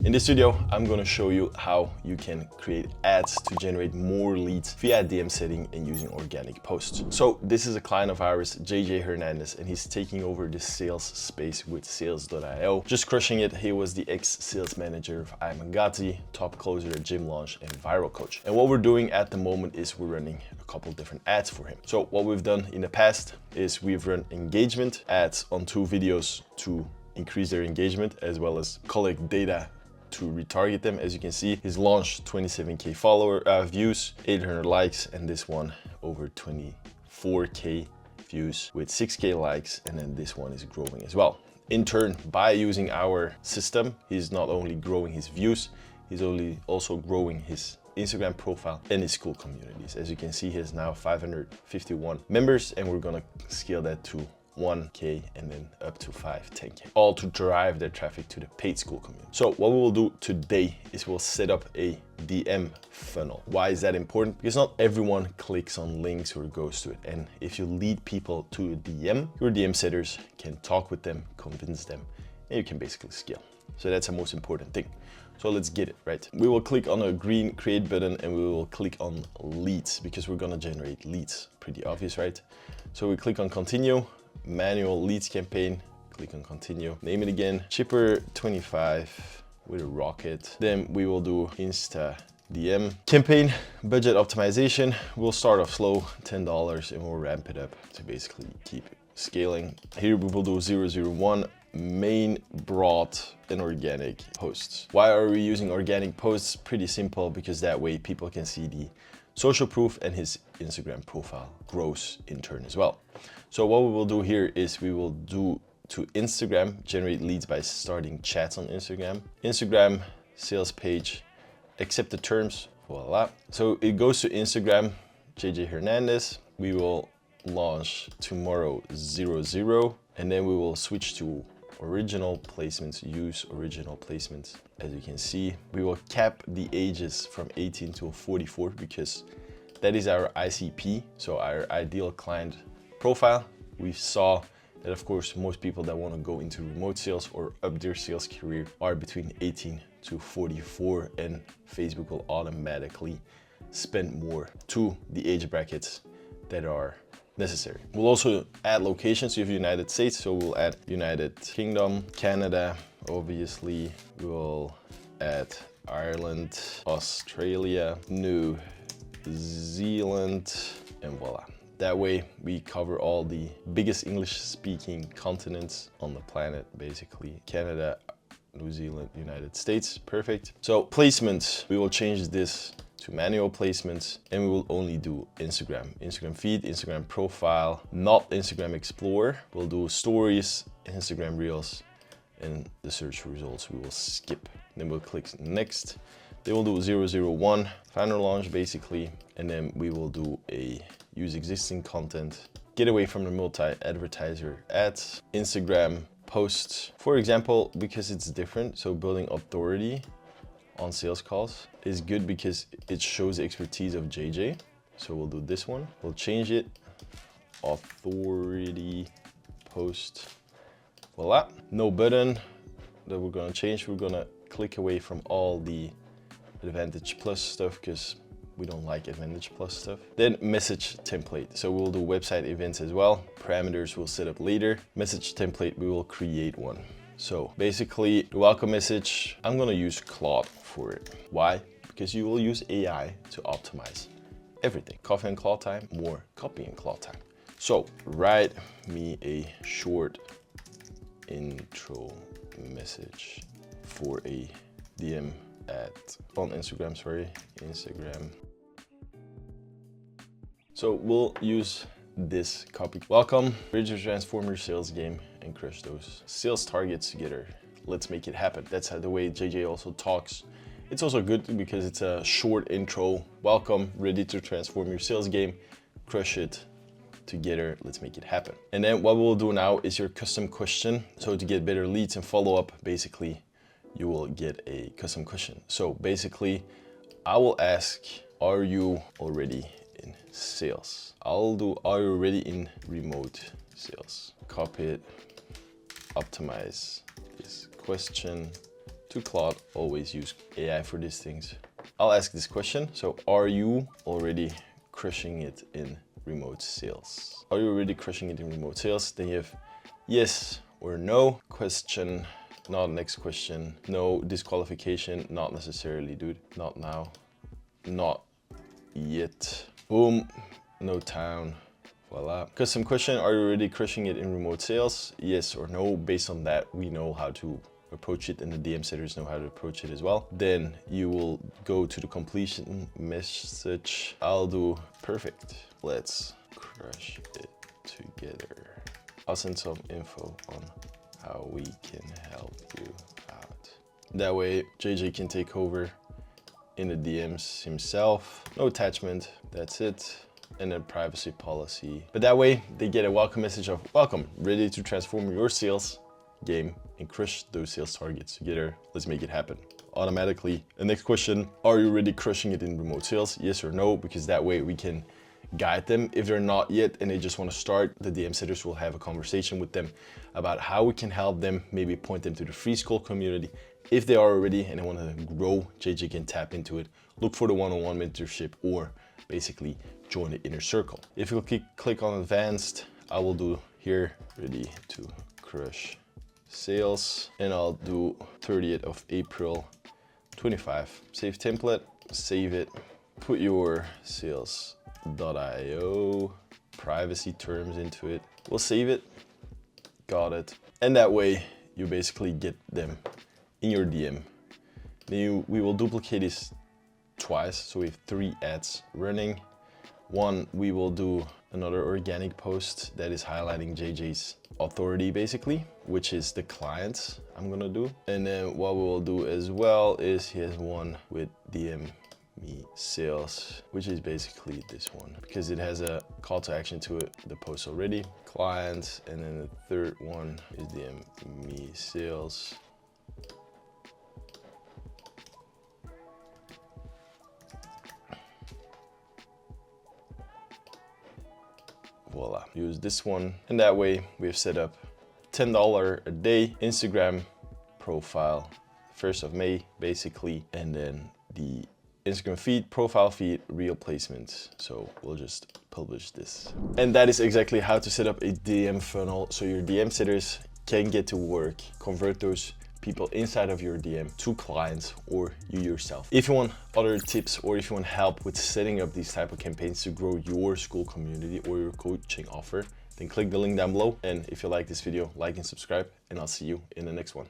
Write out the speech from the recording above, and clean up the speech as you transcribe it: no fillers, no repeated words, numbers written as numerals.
In this video, I'm gonna show you how you can create ads to generate more leads via DM setting and using organic posts. So this is a client of ours, JJ Hernandez, and he's taking over the sales space with sales.io. Just crushing it. He was the ex-sales manager of iMangati, top closer at Gym Launch and Viral Coach. And what we're doing at the moment is we're running a couple different ads for him. So what we've done in the past is we've run engagement ads on 2 videos to increase their engagement, as well as collect data to retarget them. As you can see, he's launched 27K views, 800 likes, and this one over 24K views with 6K likes, and then this one is growing as well. In turn, by using our system, he's not only growing his views, he's also growing his Instagram profile and his school communities. As you can see, he has now 551 members, and we're gonna scale that to 1K and then up to 10K, all to drive their traffic to the paid school community. So what we will do today is we'll set up a DM funnel. Why is that important? Because not everyone clicks on links or goes to it. And if you lead people to a DM, your DM setters can talk with them, convince them, and you can basically scale. So that's the most important thing. So let's get it, right? We will click on a green create button and we will click on leads because we're gonna generate leads. Pretty obvious, right? So we click on continue. Manual leads campaign, click on continue, name it again, Chipper 25 with a rocket. Then we will do Insta DM campaign, budget optimization. We'll start off slow, $10, and we'll ramp it up to basically keep scaling. Here we will do 001 main, broad, and organic posts. Why are we using organic posts? Pretty simple, because that way people can see the social proof and his Instagram profile grows in turn as well. So what we will do here is we will do to Instagram, generate leads by starting chats on Instagram. Instagram sales page, accept the terms, voila. So it goes to Instagram, JJ Hernandez. We will launch tomorrow 00, and then we will switch to original placements, use original placements. As you can see, we will cap the ages from 18 to 44 because that is our ICP, so our ideal client profile. We saw that, of course, most people that want to go into remote sales or up their sales career are between 18 to 44, and Facebook will automatically spend more to the age brackets that are necessary. We'll also add locations. So you have United States, so we'll add United Kingdom, Canada, obviously. We'll add Ireland, Australia, New Zealand, and voila. That way we cover all the biggest English-speaking continents on the planet, basically. Canada, New Zealand, United States, perfect. So placements, we will change this to manual placements, and we will only do Instagram feed, Instagram profile, not Instagram Explorer. We'll do stories, Instagram Reels, and the search results we will skip. Then we'll click next. They will do 001, final launch basically, and then we will do a use existing content, get away from the multi-advertiser ads, Instagram posts, for example, because it's different. So building authority on sales calls is good because it shows the expertise of JJ. So we'll do this one. We'll change it, authority post, voila. No button that we're gonna change. We're gonna click away from all the Advantage Plus stuff because we don't like Advantage Plus stuff. Then message template. So we'll do website events as well. Parameters we'll set up later. Message template, we will create one. So basically, the welcome message, I'm gonna use Claude for it. Why? Because you will use AI to optimize everything. Coffee and Claude time, more copy and Claude time. So write me a short intro message for a DM on Instagram, Instagram. So we'll use this copy. Welcome, ready to transform your sales game and crush those sales targets together. Let's make it happen. That's how the way JJ also talks. It's also good because it's a short intro. Welcome, ready to transform your sales game, crush it together. Let's make it happen. And then what we'll do now is your custom question. So to get better leads and follow up, basically, you will get a custom question. So basically, I will ask, are you already in sales? I'll do, are you already in remote sales? Copy it, optimize this question, to Claude. Always use AI for these things. I'll ask this question. So are you already crushing it in remote sales? Are you already crushing it in remote sales? Then you have yes or no question. Not next question. No disqualification. Not necessarily, dude. Not now. Not yet. Boom. No town. Voila. Custom question. Are you already crushing it in remote sales? Yes or no. Based on that, we know how to approach it, and the DM setters know how to approach it as well. Then you will go to the completion message. I'll do perfect. Let's crush it together. I'll send some info on how we can help you out. That way JJ can take over in the DMs himself. No attachment, that's it. And then privacy policy. But that way they get a welcome message of welcome, ready to transform your sales game and crush those sales targets together. Let's make it happen automatically. The next question, are you already crushing it in remote sales? Yes or no, because that way we can guide them. If they're not yet and they just want to start, the DM setters will have a conversation with them about how we can help them, maybe point them to the free school community. If they are already and they want to grow, JJ can tap into it, look for the one-on-one mentorship, or basically join the inner circle. If you click on advanced, I will do here, ready to crush sales, and I'll do 30th of April 25. Save template, save it, put your sales.io privacy terms into it. We'll save it. Got it. And that way you basically get them in your DM. Then we will duplicate this twice. So we have 3 ads running. One, we will do another organic post that is highlighting JJ's authority basically, which is the clients I'm gonna do. And then what we will do as well is he has one with DM me sales, which is basically this one because it has a call to action to it, the post already. Clients, and then the third one is DM me sales. Voila, use this one. And that way we have set up $10 a day Instagram profile, 1st of May basically, and then the Instagram feed, profile feed, reel placements. So we'll just publish this. And that is exactly how to set up a DM funnel so your DM setters can get to work, convert those people inside of your DM to clients or you yourself. If you want other tips or if you want help with setting up these type of campaigns to grow your school community or your coaching offer, then click the link down below. And if you like this video, like and subscribe, and I'll see you in the next one.